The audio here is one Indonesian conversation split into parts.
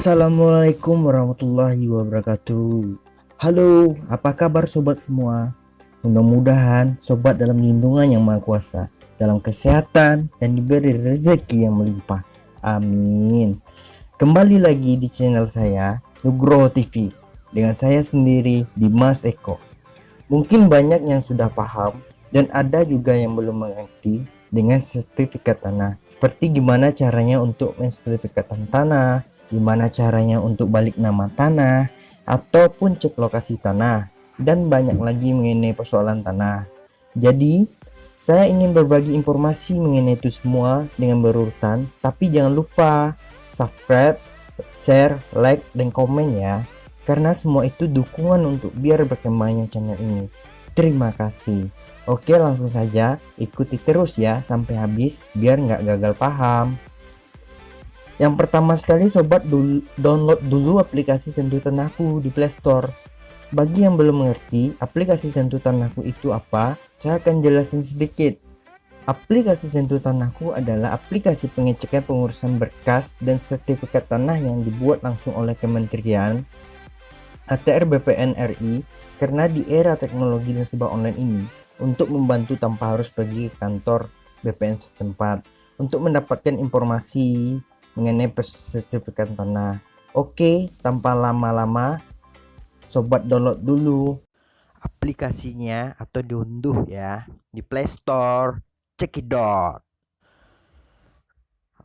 Assalamualaikum warahmatullahi wabarakatuh. Halo, apa kabar sobat semua? Mudah-mudahan sobat dalam lindungan yang maha kuasa, dalam kesehatan dan diberi rezeki yang melimpah. Amin. Kembali lagi di channel saya, Nugroho TV, dengan saya sendiri, Dimas Eko. Mungkin banyak yang sudah paham dan ada juga yang belum mengerti dengan sertifikat tanah. Seperti gimana caranya untuk mensertifikatkan tanah, gimana caranya untuk balik nama tanah, ataupun cek lokasi tanah, dan banyak lagi mengenai persoalan tanah. Jadi, saya ingin berbagi informasi mengenai itu semua dengan berurutan, tapi jangan lupa subscribe, share, like, dan komen ya. Karena semua itu dukungan untuk biar berkembangnya channel ini. Terima kasih. Oke, langsung saja ikuti terus ya sampai habis biar nggak gagal paham. Yang pertama sekali sobat download dulu aplikasi Sentuh Tanahku di Play Store. Bagi yang belum mengerti aplikasi Sentuh Tanahku itu apa, saya akan jelasin sedikit. Aplikasi Sentuh Tanahku adalah aplikasi pengecekan pengurusan berkas dan sertifikat tanah yang dibuat langsung oleh Kementerian ATR BPN RI karena di era teknologi dan serba online ini untuk membantu tanpa harus pergi ke kantor BPN setempat untuk mendapatkan informasi mengenai sertifikat tanah. Oke, tanpa lama-lama sobat download dulu aplikasinya atau diunduh ya di Play Store. Cekidot.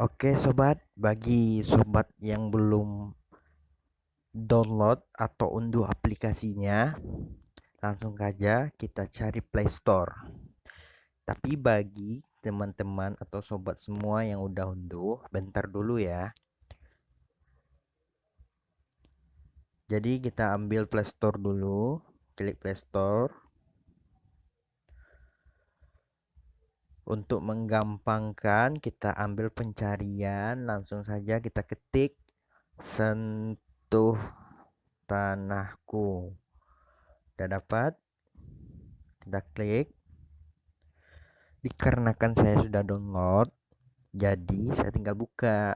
Oke sobat, bagi sobat yang belum download atau unduh aplikasinya, langsung saja kita cari Play Store. Tapi bagi teman-teman atau sobat semua yang udah unduh, bentar dulu ya. Jadi kita ambil Play Store dulu, klik Play Store. Untuk menggampangkan, kita ambil pencarian, langsung saja kita ketik Sentuh Tanahku. Udah dapat? Kita klik. Dikarenakan saya sudah download, jadi saya tinggal buka.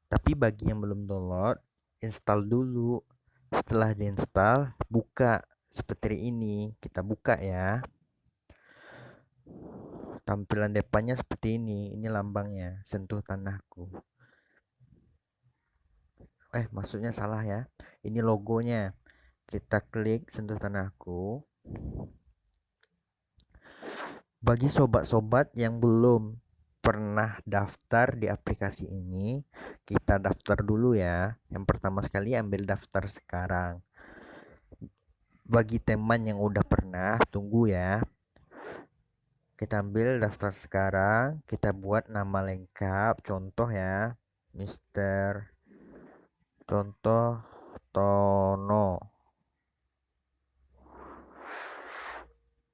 Tapi bagi yang belum download, install dulu. Setelah diinstal, buka seperti ini. Kita buka ya. Tampilan depannya seperti ini. Ini lambangnya, Sentuh Tanahku. Maksudnya salah ya. Ini logonya. Kita klik Sentuh Tanahku. Bagi sobat-sobat yang belum pernah daftar di aplikasi ini, kita daftar dulu ya. Yang pertama sekali ambil daftar sekarang. Bagi teman yang udah pernah, tunggu ya. Kita ambil daftar sekarang, kita buat nama lengkap, contoh ya, Mister Contoh Tono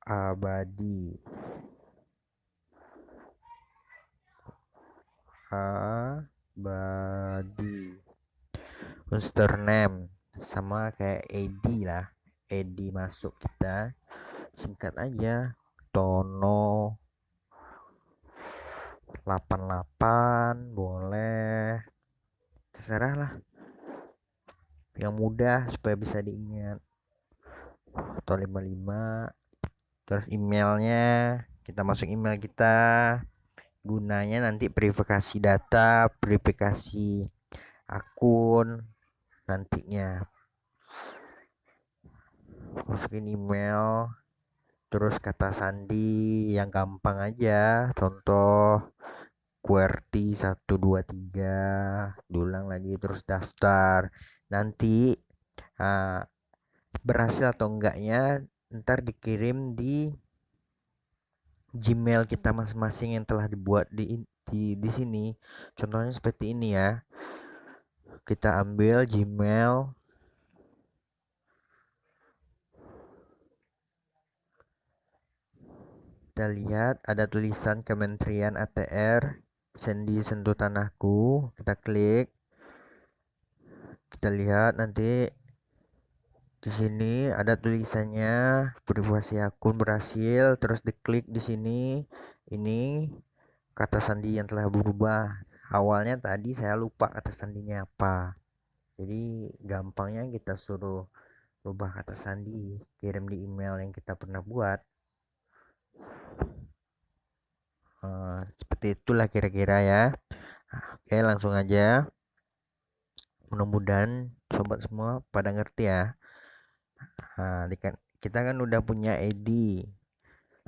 Abadi. Username sama kayak Edi lah, Edi masuk, kita singkat aja Tono 88, boleh terserah lah yang mudah supaya bisa diingat, atau 55. Terus emailnya kita masuk email kita, gunanya nanti verifikasi data, verifikasi akun nantinya. Masukin email, terus kata sandi yang gampang aja, contoh QWERTY 123, diulang lagi, terus daftar. Nanti berhasil atau enggaknya ntar dikirim di Gmail kita masing-masing yang telah dibuat di sini. Contohnya seperti ini ya. Kita ambil Gmail, kita lihat ada tulisan Kementerian ATR Sendi Sentuh Tanahku, kita klik, kita lihat nanti di sini ada tulisannya verifikasi akun berhasil, terus diklik di sini. Ini kata sandi yang telah berubah. Awalnya tadi saya lupa kata sandinya apa. Jadi gampangnya kita suruh rubah kata sandi, kirim di email yang kita pernah buat. Seperti itulah kira-kira ya. Oke, langsung aja. Mudah-mudahan sobat semua pada ngerti ya. Kita kan udah punya ID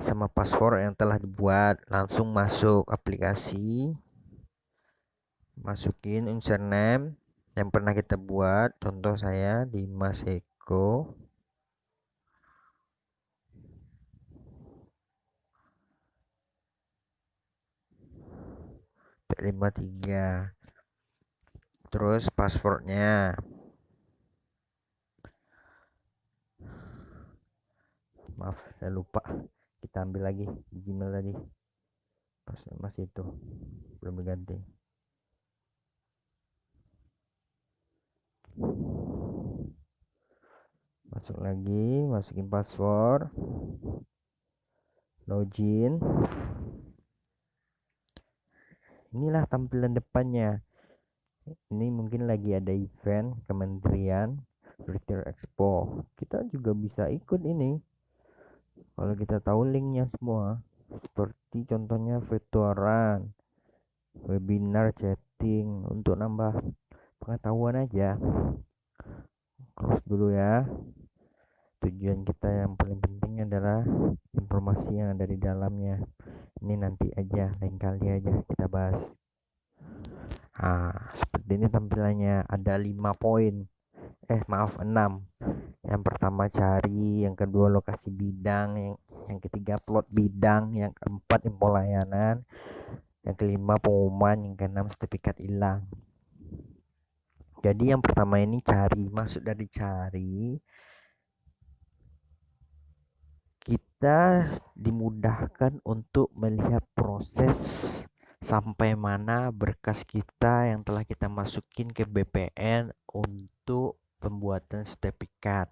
sama password yang telah dibuat. Langsung masuk aplikasi, masukin username yang pernah kita buat. Contoh saya Dimas Eko 53. Terus passwordnya, maaf saya lupa, kita ambil lagi di Gmail tadi, masih itu belum diganti. Masuk lagi, masukin password, login. Inilah tampilan depannya. Ini mungkin lagi ada event Kementerian Retail Expo, kita juga bisa ikut ini kalau kita tahu linknya semua, seperti contohnya virtualan, webinar, chatting. Untuk nambah pengetahuan aja, close dulu ya. Tujuan kita yang paling penting adalah informasi yang ada di dalamnya. Ini nanti aja, lain kali aja kita bahas. Seperti ini tampilannya. Ada 5 poin. Maaf, 6. Yang pertama cari, yang kedua lokasi bidang, yang ketiga plot bidang, yang keempat info layanan, yang kelima pengumuman, yang keenam sertifikat hilang. Jadi yang pertama ini cari. Maksud dari cari, kita dimudahkan untuk melihat proses sampai mana berkas kita yang telah kita masukin ke BPN untuk pembuatan sertifikat.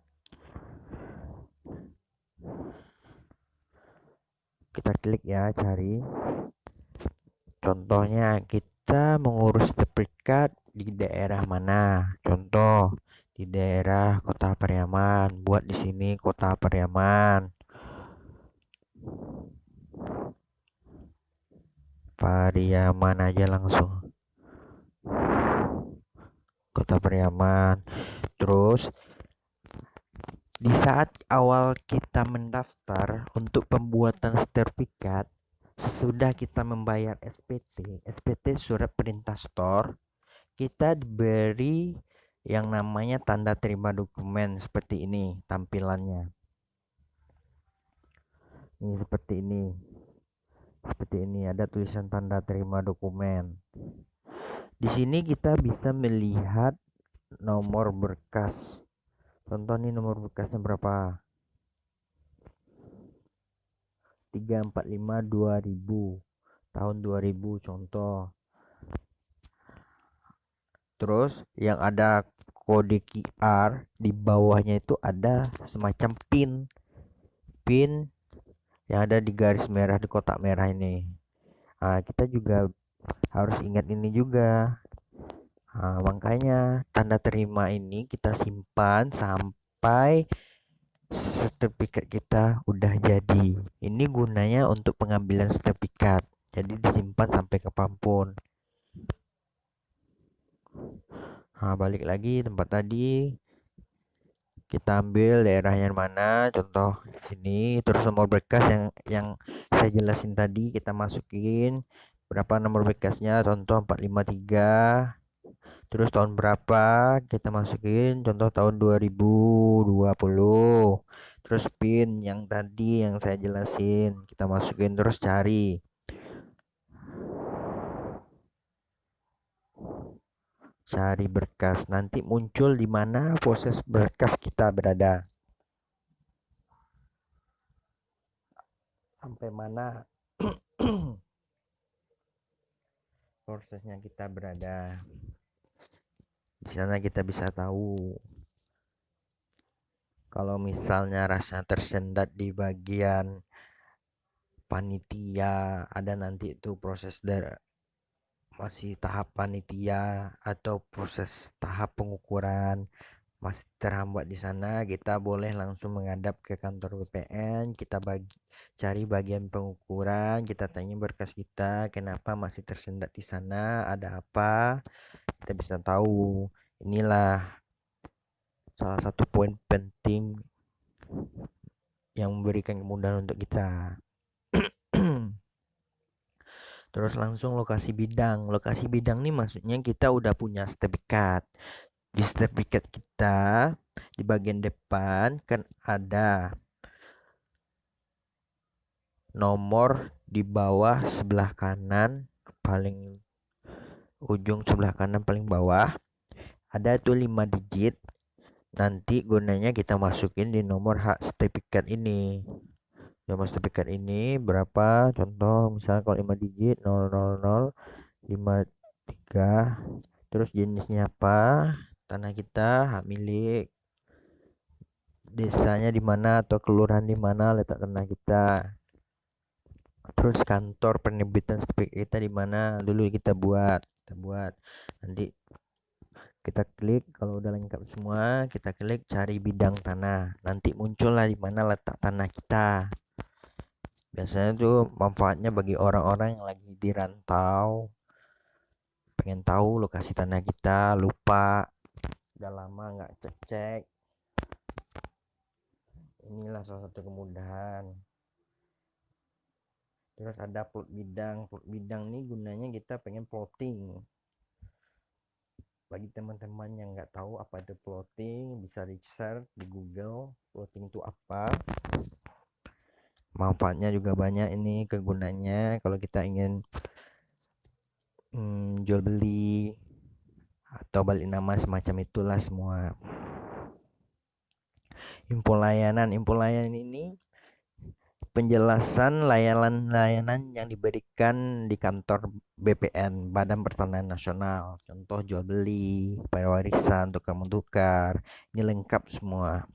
Kita klik ya, cari. Contohnya kita mengurus sertifikat di daerah mana? Contoh di daerah Kota Pariaman. Buat di sini Kota Pariaman. Pariaman aja langsung. Kota Pariaman. Terus di saat awal kita mendaftar untuk pembuatan sertifikat, sesudah kita membayar SPT surat perintah store, kita diberi yang namanya tanda terima dokumen. Seperti ini tampilannya. Ini seperti ini ada tulisan tanda terima dokumen. Di sini kita bisa melihat nomor berkas. Contoh nih, nomor berkasnya berapa? 345 2000 tahun 2000 contoh. Terus yang ada kode QR di bawahnya itu ada semacam pin yang ada di garis merah, di kotak merah ini. Kita juga harus ingat ini juga. Makanya tanda terima ini kita simpan sampai sertifikat kita udah jadi. Ini gunanya untuk pengambilan sertifikat, jadi disimpan sampai kapanpun. Balik lagi tempat tadi, kita ambil daerahnya mana, contoh sini. Terus nomor berkas yang saya jelasin tadi kita masukin. Berapa nomor berkasnya? Contoh 453. Terus tahun berapa kita masukin, contoh tahun 2020. Terus pin yang tadi yang saya jelasin kita masukin, terus cari. Cari berkas, nanti muncul di mana proses berkas kita berada, sampai mana prosesnya kita berada. Di sana kita bisa tahu kalau misalnya rasa tersendat di bagian panitia, ada nanti itu proses dari masih tahap panitia atau proses tahap pengukuran masih terhambat di sana, kita boleh langsung menghadap ke kantor BPN, kita cari bagian pengukuran, kita tanya berkas kita, kenapa masih tersendat di sana, ada apa, kita bisa tahu. Inilah salah satu poin penting yang memberikan kemudahan untuk kita. Terus langsung lokasi bidang. Lokasi bidang nih maksudnya kita udah punya sertifikat. Di sertifikat kita di bagian depan kan ada nomor di bawah sebelah kanan, paling ujung sebelah kanan paling bawah ada tuh 5 digit. Nanti gunanya kita masukin di nomor hak sertifikat ini. Nomor sertifikat ini berapa? Contoh misalnya kalau 5 digit 00053, terus jenisnya apa? Tanah kita, hak milik, desanya di mana atau kelurahan di mana letak tanah kita. Terus kantor penerbitan sertifikat kita di mana dulu kita buat nanti kita klik. Kalau udah lengkap semua kita klik cari bidang tanah, nanti muncullah di mana letak tanah kita. Biasanya tuh manfaatnya bagi orang-orang yang lagi di rantau, pengen tahu lokasi tanah kita, lupa, udah lama nggak cek-cek. Inilah salah satu kemudahan. Terus ada plot bidang. Plot bidang nih gunanya kita pengen plotting. Bagi teman-teman yang nggak tahu apa itu plotting, bisa research di Google plotting itu apa. Manfaatnya juga banyak, ini kegunaannya kalau kita ingin jual beli atau balik nama semacam itulah semua. Info layanan ini penjelasan layanan-layanan yang diberikan di kantor BPN, Badan Pertanahan Nasional. Contoh jual beli, pewarisan, tukar menukar. Ini lengkap semua.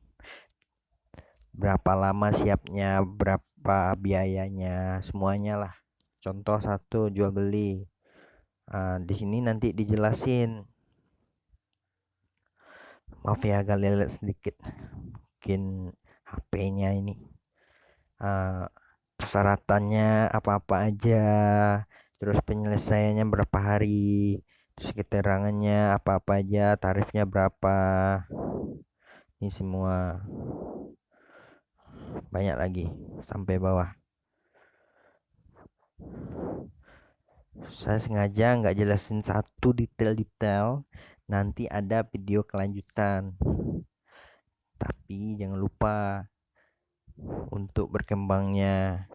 Berapa lama siapnya, berapa biayanya, semuanya lah. Contoh satu jual beli. Di sini nanti dijelasin. Maaf ya agak lelet sedikit. Mungkin HP-nya ini. Persyaratannya apa-apa aja, terus penyelesaiannya berapa hari, terus keterangannya apa-apa aja, tarifnya berapa, ini semua banyak lagi sampai bawah. Saya sengaja nggak jelasin satu detail-detail, nanti ada video kelanjutan. Tapi jangan lupa untuk berkembangnya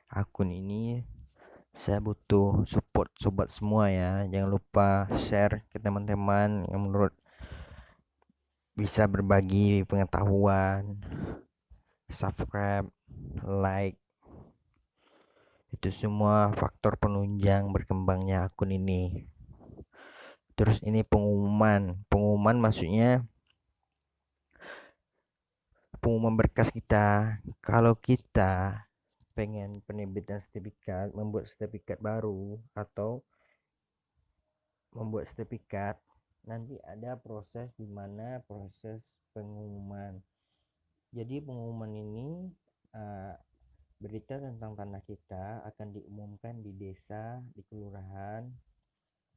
akun ini saya butuh support sobat semua ya. Jangan lupa share ke teman-teman yang menurut bisa berbagi pengetahuan, subscribe, like. Itu semua faktor penunjang berkembangnya akun ini. Terus ini pengumuman. Pengumuman maksudnya pengumuman berkas kita. Kalau kita pengen penerbitan sertifikat, membuat sertifikat baru atau membuat sertifikat, nanti ada proses di mana proses pengumuman. Jadi pengumuman ini berita tentang tanah kita akan diumumkan di desa, di kelurahan,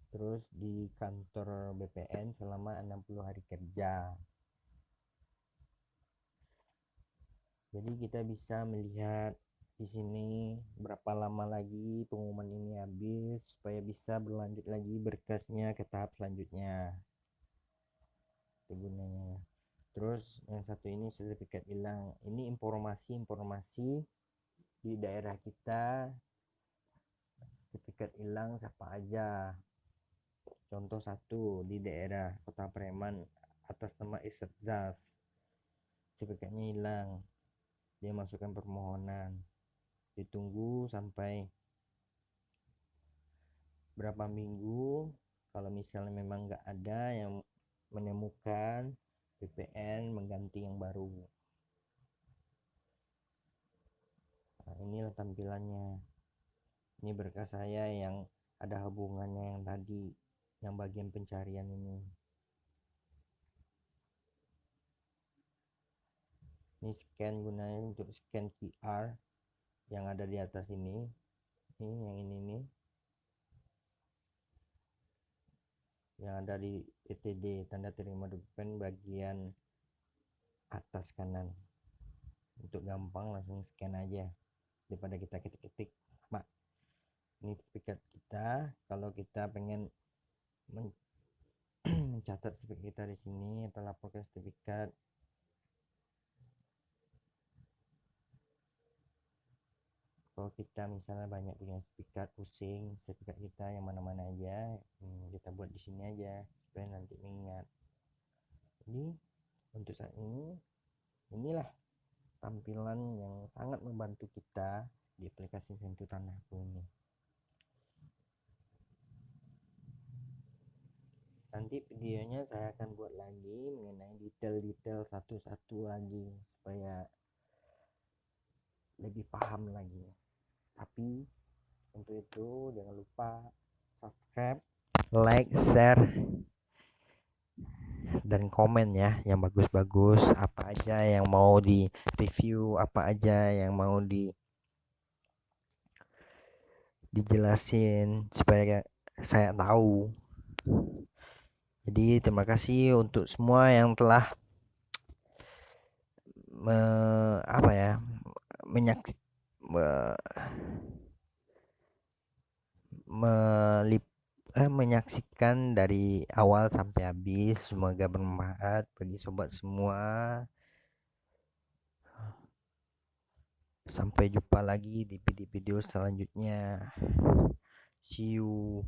terus di kantor BPN selama 60 hari kerja. Jadi kita bisa melihat di sini berapa lama lagi pengumuman ini habis supaya bisa berlanjut lagi berkasnya ke tahap selanjutnya. Itu gunanya. Terus yang satu ini sertifikat hilang. Ini informasi-informasi di daerah kita. Sertifikat hilang siapa aja. Contoh satu di daerah Kota Preman atas nama Isetzas. Sertifikatnya hilang. Dia masukkan permohonan. Ditunggu sampai berapa minggu. Kalau misalnya memang nggak ada yang menemukan, BPN mengganti yang baru. Nah, inilah tampilannya. Ini berkas saya yang ada hubungannya yang tadi, yang bagian pencarian ini. Ini scan gunanya untuk scan QR yang ada di atas ini. Ini yang ini nih, yang ada di TTD, tanda terima dokumen, bagian atas kanan. Untuk gampang langsung scan aja daripada kita ketik-ketik. Mak, ini sertifikat kita. Kalau kita pengen mencatat sertifikat kita di sini atau laporkan sertifikat, kalau kita misalnya banyak punya sertifikat, pusing sertifikat kita yang mana-mana aja, kita buat di sini aja supaya nanti mengingat. Jadi untuk saat ini, inilah tampilan yang sangat membantu kita di aplikasi Sentuh Tanahku ini. Nanti videonya saya akan buat lagi mengenai detail-detail satu-satu lagi supaya lebih paham lagi. Tapi untuk itu jangan lupa subscribe, like, share, dan komen ya yang bagus-bagus. Apa aja yang mau di review, apa aja yang mau dijelasin supaya saya tahu. Jadi terima kasih untuk semua yang telah menyaksikan dari awal sampai habis. Semoga bermanfaat bagi sobat semua. Sampai jumpa lagi di video-video selanjutnya. See you.